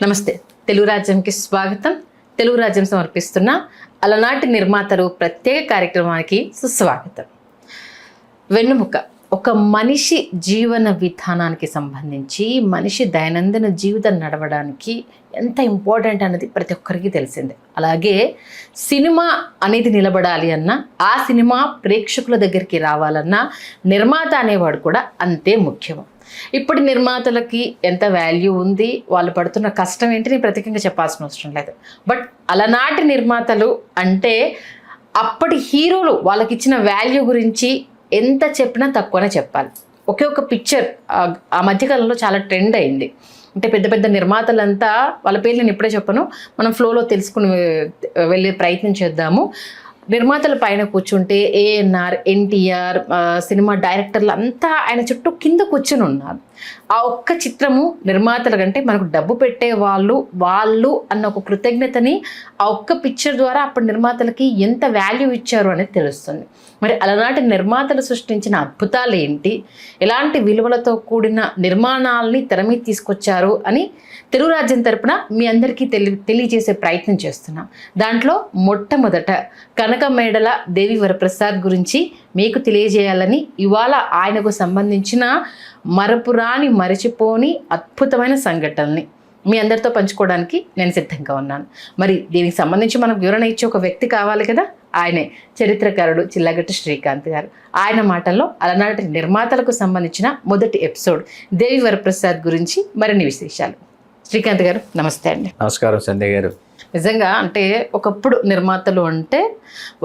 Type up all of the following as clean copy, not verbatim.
నమస్తే. తెలుగు రాజ్యంకి స్వాగతం. తెలుగు రాజ్యం సమర్పిస్తున్న అలనాటి నిర్మాతలు ప్రత్యేక కార్యక్రమానికి సుస్వాగతం. వెన్నుముక ఒక మనిషి జీవన విధానానికి సంబంధించి, మనిషి దైనందిన జీవితం నడవడానికి ఎంత ఇంపార్టెంట్ అనేది ప్రతి ఒక్కరికి తెలిసిందే. అలాగే సినిమా అనేది నిలబడాలి అన్నా, ఆ సినిమా ప్రేక్షకుల దగ్గరికి రావాలన్నా నిర్మాత అనేవాడు కూడా అంతే ముఖ్యం. ఇప్పటి నిర్మాతలకి ఎంత వాల్యూ ఉంది, వాళ్ళు పడుతున్న కష్టం ఏంటి నేను ప్రత్యేకంగా చెప్పాల్సిన అవసరం లేదు. బట్ అలనాటి నిర్మాతలు అంటే అప్పటి హీరోలు వాళ్ళకి ఇచ్చిన వాల్యూ గురించి ఎంత చెప్పినా తక్కువనే చెప్పాలి. ఒకే ఒక పిక్చర్ ఆ మధ్యకాలంలో చాలా ట్రెండ్ అయింది. అంటే పెద్ద పెద్ద నిర్మాతలంతా వాళ్ళ పేర్లు నేను ఇప్పుడే చెప్పను, మనం ఫ్లోలో తెలుసుకుని వెళ్ళే ప్రయత్నం చేద్దాము. నిర్మాతల పైన కూర్చుంటే ఏఎన్ఆర్, ఎన్టీఆర్, సినిమా డైరెక్టర్లు అంతా ఆయన చుట్టూ కింద కూర్చుని ఉన్నారు. ఆ ఒక్క చిత్రము నిర్మాతల కంటే మనకు డబ్బు పెట్టే వాళ్ళు అన్న ఒక కృతజ్ఞతని ఆ ఒక్క పిక్చర్ ద్వారా అప్పటి నిర్మాతలకి ఎంత వాల్యూ ఇచ్చారు అనేది తెలుస్తుంది. మరి అలనాటి నిర్మాతలు సృష్టించిన అద్భుతాలు ఏంటి, ఎలాంటి విలువలతో కూడిన నిర్మాణాలని తెర మీద తీసుకొచ్చారు అని తెలుగు రాజ్యం తరపున మీ అందరికీ తెలియజేసే ప్రయత్నం చేస్తున్నాం. దాంట్లో మొట్టమొదట కనకమేడల దేవి వరప్రసాద్ గురించి మీకు తెలియజేయాలని ఇవాళ ఆయనకు సంబంధించిన మరపురాని మరచిపోని అద్భుతమైన సంఘటనల్ని మీ అందరితో పంచుకోవడానికి నేను సిద్ధంగా ఉన్నాను. మరి దీనికి సంబంధించి మనకు వివరణ ఇచ్చే ఒక వ్యక్తి కావాలి కదా, ఆయనే చరిత్రకారుడు చిల్లగట్టి శ్రీకాంత్ గారు. ఆయన మాటల్లో అలనాటి నిర్మాతలకు సంబంధించిన మొదటి ఎపిసోడ్ దేవి వరప్రసాద్ గురించి మరిన్ని విశేషాలు. శ్రీకాంత్ గారు నమస్తే అండి. నమస్కారం సంధ్య గారు. నిజంగా అంటే ఒకప్పుడు నిర్మాతలు అంటే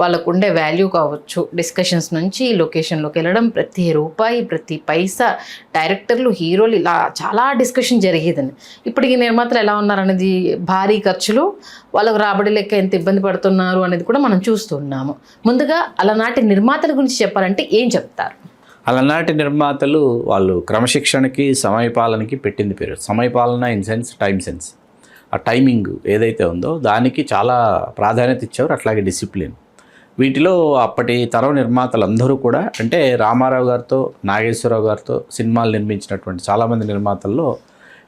వాళ్ళకు ఉండే వాల్యూ కావచ్చు, డిస్కషన్స్ నుంచి లొకేషన్లోకి వెళ్ళడం, ప్రతి రూపాయి ప్రతి పైసా, డైరెక్టర్లు హీరోలు, ఇలా చాలా డిస్కషన్ జరిగేదండి. ఇప్పుడు ఈ నిర్మాతలు ఎలా ఉన్నారనేది, భారీ ఖర్చులు, వాళ్ళకు రాబడి లెక్క ఎంత ఇబ్బంది పడుతున్నారు అనేది కూడా మనం చూస్తున్నాము. ముందుగా అలనాటి నిర్మాతల గురించి చెప్పాలంటే ఏం చెప్తారు? అలనాటి నిర్మాతలు వాళ్ళు క్రమశిక్షణకి సమయపాలనకి పెట్టింది పేరు. సమయపాలన ఇన్ సెన్స్ టైం సెన్స్, ఆ టైమింగ్ ఏదైతే ఉందో దానికి చాలా ప్రాధాన్యత ఇచ్చేవారు. అట్లాగే డిసిప్లిన్. వీటిలో అప్పటి తరం నిర్మాతలు అందరూ కూడా, అంటే రామారావు గారితో నాగేశ్వరరావు గారితో సినిమాలు నిర్మించినటువంటి చాలామంది నిర్మాతల్లో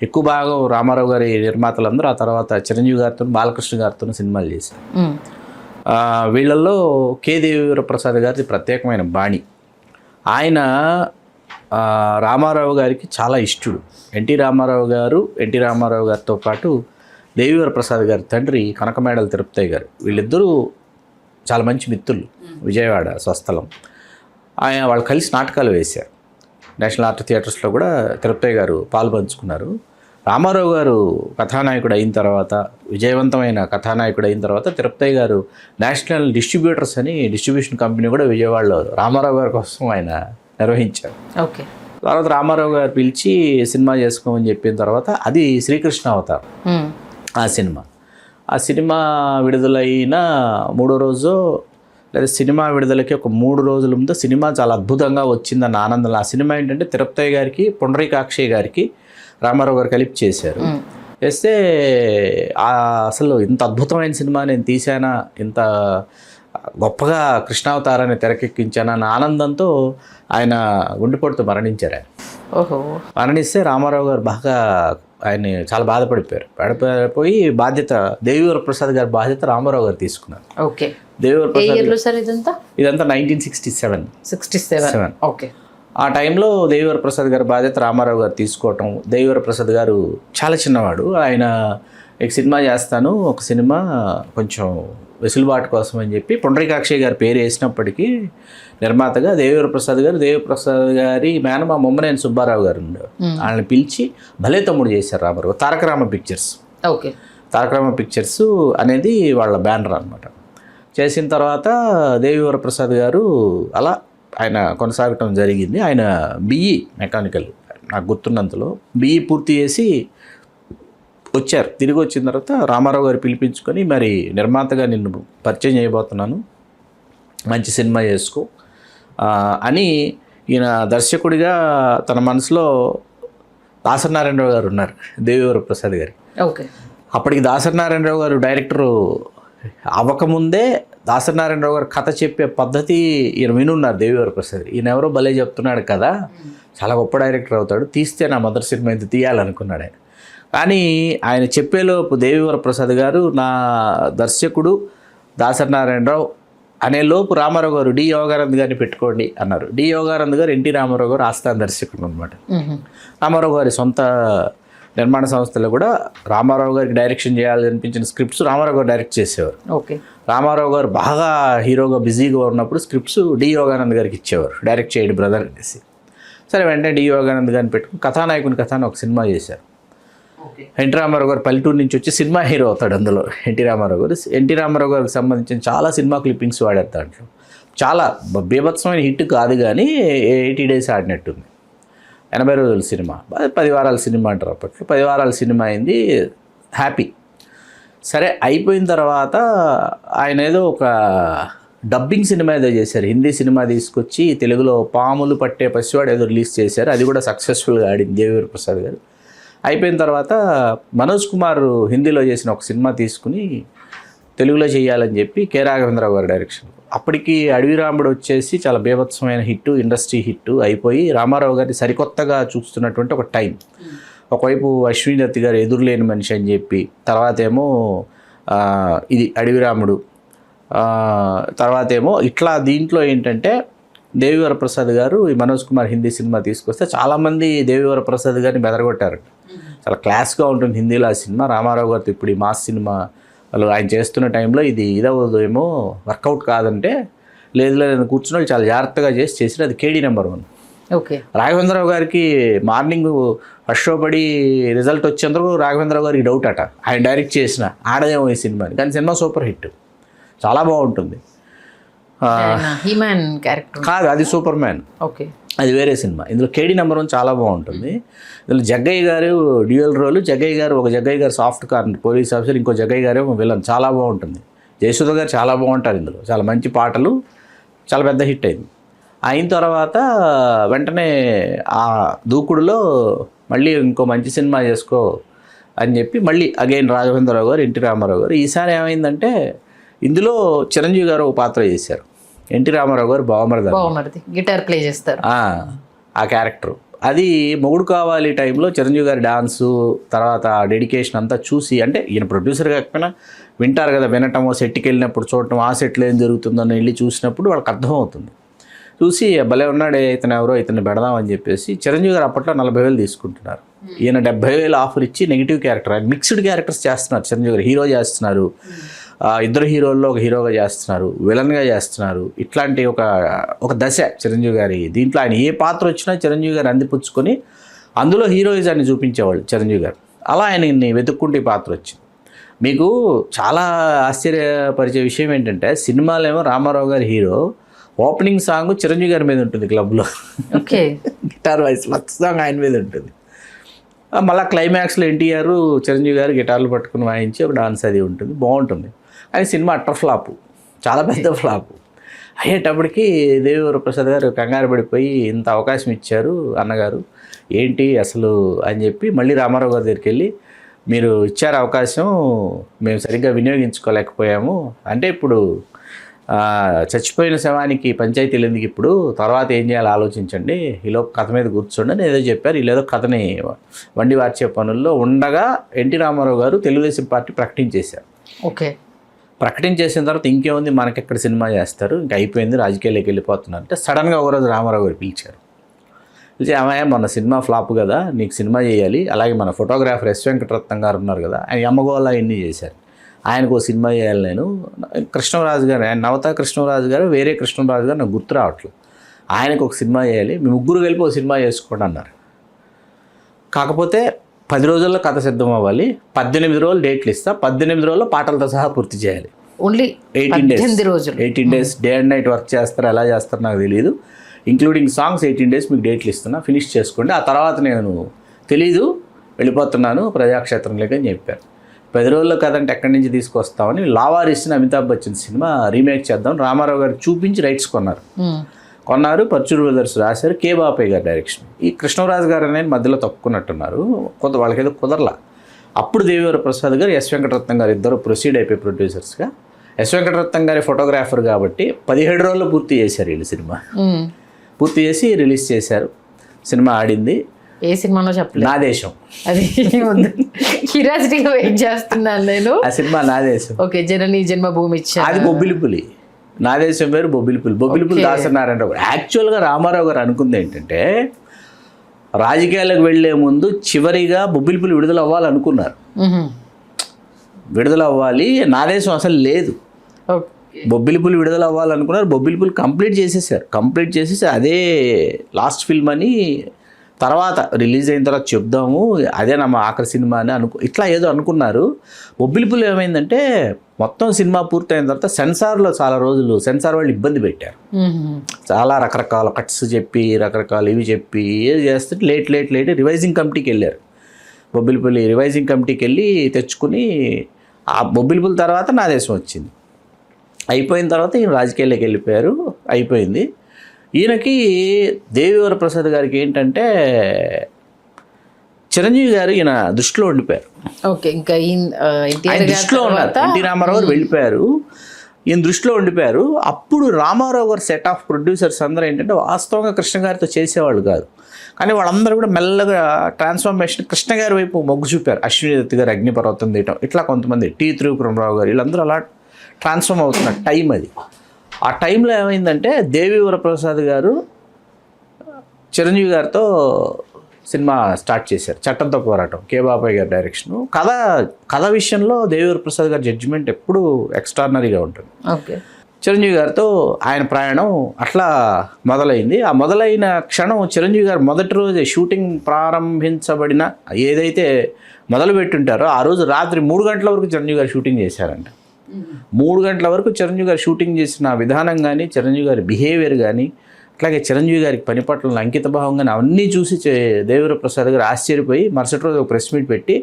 ఎక్కువ భాగం రామారావు గారి నిర్మాతలందరూ, ఆ తర్వాత చిరంజీవి గారితో బాలకృష్ణ గారితో సినిమాలు చేశారు. వీళ్ళల్లో కె దేవీవరప్రసాద్ గారిది ప్రత్యేకమైన బాణి. ఆయన రామారావు గారికి చాలా ఇష్టడు. ఎన్టీ రామారావు గారితో పాటు దేవీవరప్రసాద్ గారి తండ్రి కనకమేడల తిరుపతయ్య గారు, వీళ్ళిద్దరూ చాలా మంచి మిత్రులు. విజయవాడ స్వస్థలం. వాళ్ళు కలిసి నాటకాలు వేశారు. నేషనల్ ఆర్ట్ థియేటర్స్లో కూడా తిరుపతయ్య గారు పాల్పంచుకున్నారు. రామారావు గారు కథానాయకుడు అయిన తర్వాత, విజయవంతమైన కథానాయకుడు అయిన తర్వాత తిరుపతయ్య గారు నేషనల్ డిస్ట్రిబ్యూటర్స్ అని డిస్ట్రిబ్యూషన్ కంపెనీ కూడా విజయవాడలో రామారావు గారి కోసం ఆయన నిర్వహించారు. ఓకే. తర్వాత రామారావు గారు పిలిచి సినిమా చేసుకోమని చెప్పిన తర్వాత అది శ్రీకృష్ణ అవతారం. ఆ సినిమా విడుదలైన మూడో రోజు లేదా సినిమా విడుదలకి ఒక 3 రోజుల ముందు సినిమా చాలా అద్భుతంగా వచ్చిందన్న ఆనందంలో, ఆ సినిమా ఏంటంటే తిరుపతయ్య గారికి పుండరీకాక్షయ్య గారికి రామారావు గారు కలిపి చేశారు. చేస్తే అసలు ఇంత అద్భుతమైన సినిమా నేను తీశానా, ఇంత గొప్పగా కృష్ణావతారాన్ని తెరకెక్కించానా అన్న ఆనందంతో ఆయన గుండెపోటుతో మరణించారు. మరణిస్తే రామారావు గారు బాగా ఆయన్ని చాలా బాధపడిపోయి బాధ్యత దేవీవరప్రసాద్ గారి బాధ్యత రామారావు గారు తీసుకున్నారు. ఓకే. దేవీవరప్రసాద్ ఇదంతా 1967. ఓకే. ఆ టైంలో దేవీవరప్రసాద్ గారి బాధ్యత రామారావు గారు తీసుకోవటం. దేవీవరప్రసాద్ గారు చాలా చిన్నవాడు. ఆయన సినిమా చేస్తాను, ఒక సినిమా కొంచెం వెసులుబాటు కోసం అని చెప్పి పుండరీకాక్షయ్య గారి పేరు వేసినప్పటికీ నిర్మాతగా దేవీవరప్రసాద్ గారి మేనమా ముమ్మనేని సుబ్బారావు గారు ఉండేవారు. వాళ్ళని పిలిచి భలే తమ్ముడు చేశారు Ramarao. Tarakarama pictures. Okay. Tarakarama pictures అనేది వాళ్ళ బ్యానర్ అనమాట. చేసిన తర్వాత దేవీవరప్రసాద్ గారు అలా ఆయన కొనసాగటం జరిగింది. ఆయన బిఈ మెకానికల్, నాకు గుర్తున్నంతలో బిఈ పూర్తి చేసి వచ్చారు. తిరిగి వచ్చిన తర్వాత రామారావు గారు పిలిపించుకొని, మరి నిర్మాతగా నిన్ను పరిచయం చేయబోతున్నాను, మంచి సినిమా చేసుకో అని ఈయన దర్శకుడిగా తన మనసులో దాసరి నారాయణరావు గారు ఉన్నారు, దేవీవరప్రసాద్ గారు. ఓకే. అప్పటికి దాసరి నారాయణరావు గారు డైరెక్టరు అవ్వకముందే దాసరి నారాయణరావు గారు కథ చెప్పే పద్ధతి ఈయన వినున్నారు దేవీవరప్రసాద్. ఈయన ఎవరో భలే చెప్తున్నాడు కదా, చాలా గొప్ప డైరెక్టర్ అవుతాడు, తీస్తే నా మొదటి సినిమా ఇది తీయాలనుకున్నాడు ఆయన. కానీ ఆయన చెప్పేలోపు దేవివర ప్రసాద్ గారు నా దర్శకుడు దాసరి నారాయణరావు అనే లోపు రామారావు గారు డి యోగానంద్ గారిని పెట్టుకోండి అన్నారు. డి యోగానంద్ గారు ఎన్టీ రామారావు గారు ఆస్థాన దర్శకుడు అనమాట. రామారావు గారి సొంత నిర్మాణ సంస్థలో కూడా రామారావు గారికి డైరెక్షన్ చేయాలనిపించిన స్క్రిప్ట్స్ రామారావు గారు డైరెక్ట్ చేసేవారు. ఓకే. రామారావు గారు బాగా హీరోగా బిజీగా ఉన్నప్పుడు స్క్రిప్ట్స్ డి యోగానంద్ గారికి ఇచ్చేవారు, డైరెక్ట్ చేయండి బ్రదర్ అనేసి. సరే వెంటనే డి యోగానంద్ గారిని పెట్టుకుని కథానాయకుని కథ అని ఒక సినిమా చేశారు. ఎన్టీ రామారావు గారు పల్లెటూరు నుంచి వచ్చి సినిమా హీరో అవుతాడు అందులో. ఎన్టీ రామారావు గారికి సంబంధించిన చాలా సినిమా క్లిప్పింగ్స్ వాడారు దాంట్లో. చాలా బీభత్సమైన హిట్ కాదు కానీ 80 days ఆడినట్టుంది. 80 రోజుల సినిమా, 10 వారాల సినిమా అంటారు అప్పట్లో. 10 వారాల సినిమా అయింది, హ్యాపీ. సరే అయిపోయిన తర్వాత ఆయన ఏదో ఒక డబ్బింగ్ సినిమా ఏదో చేశారు, హిందీ సినిమా తీసుకొచ్చి తెలుగులో పాములు పట్టే పసివాడు ఏదో రిలీజ్ చేశారు. అది కూడా సక్సెస్ఫుల్గా ఆడింది దేవివర ప్రసాద్ గారు. అయిపోయిన తర్వాత మనోజ్ కుమార్ హిందీలో చేసిన ఒక సినిమా తీసుకుని తెలుగులో చేయాలని చెప్పి కె రాఘవేంద్రరావు గారు డైరెక్షన్. అప్పటికి అడవి రాముడు వచ్చేసి చాలా బీభత్సమైన హిట్, ఇండస్ట్రీ హిట్ అయిపోయి రామారావు గారిని సరికొత్తగా చూస్తున్నటువంటి ఒక టైం. ఒకవైపు అశ్విని దత్ గారు ఎదురులేని మనిషి అని చెప్పి, తర్వాత ఏమో ఇది అడవి రాముడు, తర్వాత ఏమో ఇట్లా దీంట్లో ఏంటంటే దేవివర ప్రసాద్ గారు ఈ మనోజ్ కుమార్ హిందీ సినిమా తీసుకొస్తే చాలామంది దేవివర ప్రసాద్ గారిని బెదరగొట్టారు. చాలా క్లాస్గా ఉంటుంది హిందీలో ఆ సినిమా. రామారావు గారితో ఇప్పుడు ఈ మాస్ సినిమా వాళ్ళు ఆయన చేస్తున్న టైంలో ఇదవ్వదు ఏమో, వర్కౌట్ కాదంటే లేదు కూర్చుని చాలా జాగ్రత్తగా చేసి అది KD నెంబర్ 1. ఓకే. రాఘవేంద్రరావు గారికి మార్నింగ్ ఫస్ట్ షో పడి రిజల్ట్ వచ్చేందుకు రాఘవేంద్రరావు గారికి డౌట్ అట, ఆయన డైరెక్ట్ చేసిన ఆడదేమో ఈ సినిమాని. కానీ సినిమా సూపర్ హిట్, చాలా బాగుంటుంది. హీమ్యాన్ క్యారెక్టర్ కాదు, అది సూపర్ మ్యాన్. ఓకే, అది వేరే సినిమా. ఇందులో KD నెంబర్ 1 చాలా బాగుంటుంది. ఇందులో జగ్గయ్య గారు డ్యూయల్ రోల్. జగ్గయ్య గారు సాఫ్ట్ కార్నర్ పోలీస్ ఆఫీసర్, ఇంకో జగ్గయ్య గారు విలన్. చాలా బాగుంటుంది. జయసుధ గారు చాలా బాగుంటారు ఇందులో, చాలా మంచి పాటలు, చాలా పెద్ద హిట్ అయింది. అయిన తర్వాత వెంటనే ఆ దూకుడులో మళ్ళీ ఇంకో మంచి సినిమా చేసుకో అని చెప్పి మళ్ళీ అగైన్ రాఘవేంద్రరావు గారు, ఎన్టీ రామారావు గారు. ఈసారి ఏమైందంటే ఇందులో చిరంజీవి గారు ఒక పాత్ర చేశారు. ఎన్టీ రామారావు గారు బావమరిది గిటార్ ప్లే చేస్తారు ఆ క్యారెక్టర్. అది మొగుడు కావాలి టైంలో చిరంజీవి గారి డాన్సు, తర్వాత డెడికేషన్ అంతా చూసి, అంటే ఈయన ప్రొడ్యూసర్ కాకపోయినా వింటారు కదా, వినటమో సెట్కి వెళ్ళినప్పుడు చూడటం, ఆ సెట్లో ఏం జరుగుతుందని వెళ్ళి చూసినప్పుడు వాళ్ళకి అర్థమవుతుంది. చూసి భలే ఉన్నాడే ఇతను, ఎవరో ఇతన్ని పెడదామని చెప్పేసి చిరంజీవి గారు అప్పట్లో 40,000 తీసుకుంటున్నారు. ఈయన 70,000 ఆఫర్ ఇచ్చి నెగిటివ్ క్యారెక్టర్, ఆయన మిక్స్డ్ క్యారెక్టర్స్ చేస్తున్నారు. చిరంజీవి గారు హీరో చేస్తున్నారు, ఇద్దరు హీరోల్లో ఒక హీరోగా చేస్తున్నారు, విలన్గా చేస్తున్నారు. ఇట్లాంటి ఒక దశ చిరంజీవి గారి. దీంట్లో ఆయన ఏ పాత్ర వచ్చినా చిరంజీవి గారు అందిపుచ్చుకొని అందులో హీరోయిజాన్ని చూపించేవాళ్ళు చిరంజీవి గారు. అలా ఆయన్ని వెతుక్కుంటే పాత్ర వచ్చింది. మీకు చాలా ఆశ్చర్యపరిచే విషయం ఏంటంటే సినిమాలో ఏమో రామారావు గారి హీరో, ఓపెనింగ్ సాంగ్ చిరంజీవి గారి మీద ఉంటుంది క్లబ్లో. Okay. Guitar voice first song ఆయన మీద ఉంటుంది. మళ్ళీ క్లైమాక్స్లో ఎన్టీఆర్ చిరంజీవి గారు గిటార్లు పట్టుకుని వాయించి ఒక డాన్స్ అది ఉంటుంది, బాగుంటుంది. కానీ సినిమా అట్టర్ ఫ్లాపు, చాలా పెద్ద ఫ్లాపు అయ్యేటప్పటికి దేవివర ప్రసాద్ గారు కంగారు పడిపోయి ఇంత అవకాశం ఇచ్చారు అన్నగారు ఏంటి అసలు అని చెప్పి మళ్ళీ రామారావు గారి దగ్గరికి వెళ్ళి, మీరు ఇచ్చారు అవకాశం, మేము సరిగ్గా వినియోగించుకోలేకపోయాము. అంటే ఇప్పుడు చచ్చిపోయిన శవానికి పంచాయతీలు ఎందుకు, ఇప్పుడు తర్వాత ఏం చేయాలో ఆలోచించండి, ఈలోపు కథ మీద కూర్చోండి అని ఏదో చెప్పారు. వీళ్ళేదో కథని వండి వార్చే పనుల్లో ఉండగా ఎన్టీ రామారావు గారు తెలుగుదేశం పార్టీ ప్రకటించేశారు. ఓకే. ప్రకటించేసిన తర్వాత ఇంకేముంది, మనకెక్కడ సినిమా చేస్తారు, ఇంకా అయిపోయింది, రాజకీయాల్లోకి వెళ్ళిపోతున్నారు అంటే సడన్గా ఒకరోజు రామారావు గారు పిలిచారు. పిలిచి అమ్మాయి మొన్న సినిమా ఫ్లాప్ కదా, నీకు సినిమా చేయాలి, అలాగే మన ఫోటోగ్రాఫర్ ఎస్ వెంకటరత్నం గారు ఉన్నారు కదా, ఆయన అమ్మగోళ ఇన్ని చేశారు, ఆయనకు ఒక సినిమా చేయాలి నేను. కృష్ణరాజు గారు, ఆయన నవత కృష్ణరాజు గారు, వేరే కృష్ణరాజు గారు నాకు గుర్తు రావట్లేదు, ఆయనకు ఒక సినిమా చేయాలి, మీ ముగ్గురు కలిపి ఒక సినిమా చేసుకోండి అన్నారు. కాకపోతే 10 రోజుల్లో కథ సిద్ధం అవ్వాలి, 18 రోజులు డేట్లు ఇస్తా, 18 రోజుల్లో పాటలతో సహా పూర్తి చేయాలి. Only 18 days day and night work చేస్తారు, ఎలా చేస్తారు నాకు తెలియదు, ఇంక్లూడింగ్ సాంగ్స్ 18 days మీకు డేట్లు ఇస్తున్నా, ఫినిష్ చేసుకోండి, ఆ తర్వాత నేను తెలీదు వెళ్ళిపోతున్నాను ప్రజాక్షేత్రంలోకి అని చెప్పారు. 10 రోజుల్లో కథ అంటే ఎక్కడి నుంచి తీసుకొస్తామని లావారీస్ని అమితాబ్ బచ్చన్ సినిమా రీమేక్ చేద్దాం రామారావు గారు చూపించి రైట్స్ కొన్నారు. పర్చూరు బ్రదర్స్ రాశారు, కే బాపయ్య గారు డైరెక్షన్. ఈ కృష్ణరాజు గారు అనేది మధ్యలో తప్పుకున్నట్టున్నారు, వాళ్ళకేదో కుదరలా. అప్పుడు దేవివర ప్రసాద్ గారు, ఎస్ వెంకటరత్నం గారు ఇద్దరు ప్రొసీడ్ అయిపోయి ప్రొడ్యూసర్స్గా. ఎస్ వెంకటరత్నం గారి ఫోటోగ్రాఫర్ కాబట్టి 17 రోజుల్లో పూర్తి చేశారు వీళ్ళు సినిమా. పూర్తి చేసి రిలీజ్ చేశారు. సినిమా ఆడింది. ఏ సినిమానో చెప్పలేదు. నా దేశం. అది క్యూరియాసిటీగా వెయిట్ చేస్తున్నాను నేను. ఆ సినిమా నా దేశం. ఓకే, జనని జన్మభూమి ఇచ్చా. అది బొబ్బిలిపులి. నా దేశం వేరు, బొబ్బిలిపులి. బొబ్బిలిపులి దాసనారాయణరావు. యాక్చువల్గా రామారావు గారు అనుకుంది ఏంటంటే రాజకీయాలకు వెళ్లే ముందు చివరిగా బొబ్బిలిపులి విడుదల అవ్వాలనుకున్నారు. విడుదల అవ్వాలి, నా దేశం అసలు లేదు. బొబ్బిలిపులి విడుదల అవ్వాలనుకున్నారు. బొబ్బిలిపులి కంప్లీట్ చేసేసి అదే లాస్ట్ ఫిల్మ్ అని తర్వాత రిలీజ్ అయిన తర్వాత చెప్దాము, అదే మా ఆఖరి సినిమా అని ఇట్లా ఏదో అనుకున్నారు. బొబ్బిలిపులి ఏమైందంటే మొత్తం సినిమా పూర్తయిన తర్వాత సెన్సార్లో చాలా రోజులు సెన్సార్ వాళ్ళు ఇబ్బంది పెట్టారు. చాలా రకరకాల కట్స్ చెప్పి రకరకాల ఇవి చెప్పి ఏది చేస్తే లేట్ రివైజింగ్ కమిటీకి వెళ్ళారు. బొబ్బిలిపులి రివైజింగ్ కమిటీకి వెళ్ళి తెచ్చుకుని ఆ బొబ్బిలిపులి తర్వాత నా దేశం వచ్చింది. అయిపోయిన తర్వాత ఈయన రాజకీయాల్లోకి వెళ్ళిపోయారు. అయిపోయింది. ఈయనకి దేవివర ప్రసాద్ గారికి ఏంటంటే చిరంజీవి గారు ఈయన దృష్టిలో ఉండిపోయారు. ఓకే, ఇంకా దృష్టిలో ఉన్నారు. ఎన్టీ రామారావు గారు వెళ్ళిపోయారు, ఈయన దృష్టిలో ఉండిపోయారు. అప్పుడు రామారావు గారు సెట్ ఆఫ్ ప్రొడ్యూసర్స్ అందరూ ఏంటంటే వాస్తవంగా కృష్ణ గారితో చేసేవాళ్ళు కాదు, కానీ వాళ్ళందరూ కూడా మెల్లగా ట్రాన్స్ఫర్మేషన్ కృష్ణ గారి వైపు మొగ్గు చూపారు. అశ్విని దత్ గారు అగ్నిపర్వతం తీయటం, ఇట్లా కొంతమంది టీ త్రివిక్రమరావు గారు వీళ్ళందరూ అలా ట్రాన్స్ఫార్మ్ అవుతున్న టైం అది. ఆ టైంలో ఏమైందంటే దేవివర ప్రసాద్ గారు చిరంజీవి గారితో సినిమా స్టార్ట్ చేశారు, చట్టంతో పోరాటం, కే బాబాయ్ గారి డైరెక్షను. కథ విషయంలో దేవివర ప్రసాద్ గారి జడ్జిమెంట్ ఎప్పుడూ ఎక్స్ట్రాడినరీగా ఉంటుంది. ఓకే, చిరంజీవి గారితో ఆయన ప్రయాణం అట్లా మొదలైంది. ఆ మొదలైన క్షణం చిరంజీవి గారు మొదటి రోజే షూటింగ్ ప్రారంభించబడిన ఏదైతే మొదలుపెట్టుంటారో ఆ రోజు రాత్రి 3 గంటల వరకు చిరంజీవి గారు షూటింగ్ చేశారంట. 3 గంటల వరకు చిరంజీవి గారు షూటింగ్ చేసిన విధానం కానీ, చిరంజీవి గారి బిహేవియర్ కానీ, అట్లాగే చిరంజీవి గారికి పని పట్ల అంకిత భావం కానీ అవన్నీ చూసి దేవివర ప్రసాద్ గారు ఆశ్చర్యపోయి మరుసటి రోజు ఒక ప్రెస్ మీట్ పెట్టి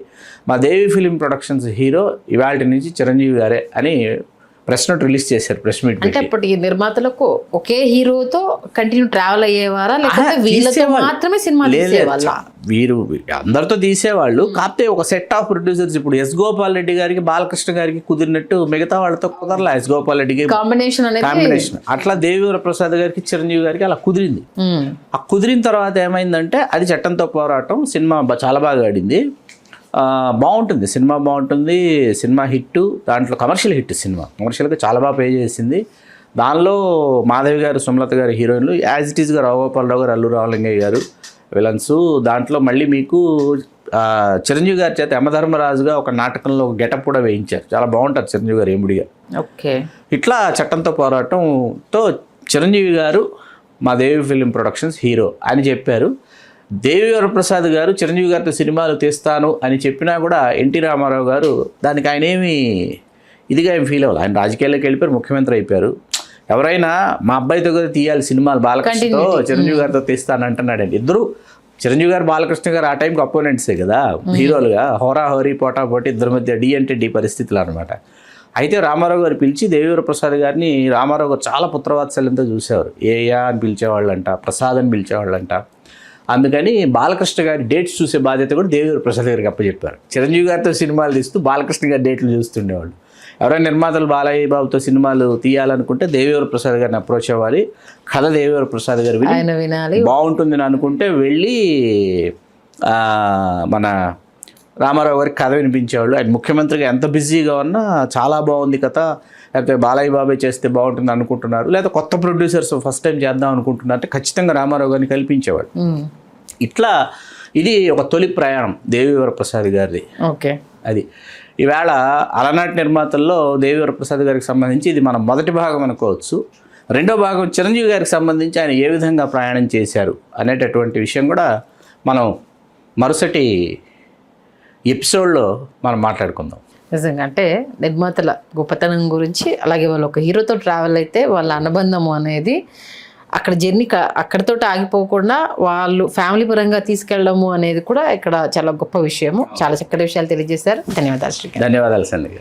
మా దేవి ఫిలిం ప్రొడక్షన్స్ హీరో ఇవాళ నుంచి చిరంజీవి గారే అని ప్రెస్ నోట్ రిలీజ్ చేశారు. ప్రెస్ మీట్ అంటే అప్పటికి నిర్మాతలకు ఒకే హీరోతో కంటిన్యూ ట్రావెల్ అయ్యేవారా, లేకపోతే వీళ్ళతో మాత్రమే సినిమా తీసేవాళ్ళ? వీరు అందరితో తీసేవాళ్ళు. కాకపోతే ఒక సెట్ ఆఫ్ ప్రొడ్యూసర్స్, ఇప్పుడు ఎస్ గోపాల్ రెడ్డి గారికి బాలకృష్ణ గారికి కుదిరినట్టు మిగతా వాళ్ళతో కుదరలా. ఎస్ గోపాల్ రెడ్డికి కాంబినేషన్ అట్లా దేవివర ప్రసాద్ గారికి చిరంజీవి గారికి అలా కుదిరింది. ఆ కుదిరిన తర్వాత ఏమైందంటే అది చట్టంతో పోరాటం సినిమా చాలా బాగా ఆడింది, బాగుంటుంది సినిమా, బాగుంటుంది సినిమా హిట్. దాంట్లో కమర్షియల్ హిట్ సినిమా, కమర్షియల్గా చాలా బాగా పే చేసింది. దానిలో మాధవి గారు, సుమలత గారు హీరోయిన్లు, యాజ్ ఇట్ ఈస్గా రావుగోపాలరావు గారు, అల్లు రామలింగయ్య గారు విలన్స్. దాంట్లో మళ్ళీ మీకు చిరంజీవి గారి చేత యమధర్మరాజుగా ఒక నాటకంలో ఒక గెటప్ కూడా వేయించారు, చాలా బాగుంటుంది చిరంజీవి గారు ఎముడిగా. ఓకే, ఇట్లా చట్టంతో పోరాటంతో చిరంజీవి గారు మా దేవి ఫిలిం ప్రొడక్షన్స్ హీరో అని చెప్పారు. దేవివర ప్రసాద్ గారు చిరంజీవి గారితో సినిమాలు తీస్తాను అని చెప్పినా కూడా ఎన్టీ రామారావు గారు దానికి ఆయన ఏమి ఇదిగా ఏం ఫీల్ అవ్వాలి. ఆయన రాజకీయాల్లోకి వెళ్ళిపోయారు, ముఖ్యమంత్రి అయిపోయారు. ఎవరైనా మా అబ్బాయితో కదా తీయాలి సినిమాలు, బాలకృష్ణతో చిరంజీవి గారితో తీస్తాను అంటున్నాడండి. ఇద్దరు చిరంజీవి గారు బాలకృష్ణ గారు ఆ టైంకి అపోనెంట్సే కదా హీరోలుగా, హోరాహోరీ పోటాపోటీ ఇద్దరి మధ్య డి అంటే డి పరిస్థితులు అనమాట. అయితే రామారావు గారు పిలిచి దేవివర ప్రసాద్ గారిని రామారావు గారు చాలా పుత్రవాత్సల్యంతో చూసేవారు. ఏయా అని పిలిచేవాళ్ళంట, ప్రసాద్ అని పిలిచేవాళ్ళంట. అందుకని బాలకృష్ణ గారి డేట్స్ చూసే బాధ్యత కూడా దేవివర ప్రసాద్ గారికి అప్పచెప్పారు. చిరంజీవి గారితో సినిమాలు తీస్తూ బాలకృష్ణ గారి డేట్లు చూస్తుండేవాళ్ళు. ఎవరైనా నిర్మాతలు బాలయ్య బాబుతో సినిమాలు తీయాలనుకుంటే దేవివర ప్రసాద్ గారిని అప్రోచ్ అవ్వాలి, కథ దేవివర ప్రసాద్ గారు వినాలి, బాగుంటుంది అని అనుకుంటే వెళ్ళి మన రామారావు గారికి కథ వినిపించేవాళ్ళు. ఆయన ముఖ్యమంత్రిగా ఎంత బిజీగా ఉన్నా చాలా బాగుంది కథ, లేకపోతే బాలయ్య బాబాయ్ చేస్తే బాగుంటుంది అనుకుంటున్నారు, లేదా కొత్త ప్రొడ్యూసర్స్ ఫస్ట్ టైం చేద్దాం అనుకుంటున్నారు అంటే ఖచ్చితంగా రామారావు గారిని కల్పించేవాడు. ఇట్లా ఇది ఒక తొలి ప్రయాణం దేవివర ప్రసాద్ గారిది. ఓకే, అది ఈవేళ అలనాటి నిర్మాతల్లో దేవివర ప్రసాద్ గారికి సంబంధించి ఇది మనం మొదటి భాగం అనుకోవచ్చు. రెండో భాగం చిరంజీవి గారికి సంబంధించి ఆయన ఏ విధంగా ప్రయాణం చేశారు అనేటటువంటి విషయం కూడా మనం మరుసటి ఎపిసోడ్లో మనం మాట్లాడుకుందాం. నిజంగా అంటే నిర్మాతల గొప్పతనం గురించి, అలాగే వాళ్ళు ఒక హీరోతో ట్రావెల్ అయితే వాళ్ళ అనుబంధము అనేది అక్కడ జర్నీ అక్కడితో ఆగిపోకుండా వాళ్ళు ఫ్యామిలీ పరంగా తీసుకెళ్ళడము అనేది కూడా ఇక్కడ చాలా గొప్ప విషయము. చాలా చక్కటి విషయాలు తెలియజేశారు. ధన్యవాదాలు శ్రీకాంత్. ధన్యవాదాలు సంధ్య.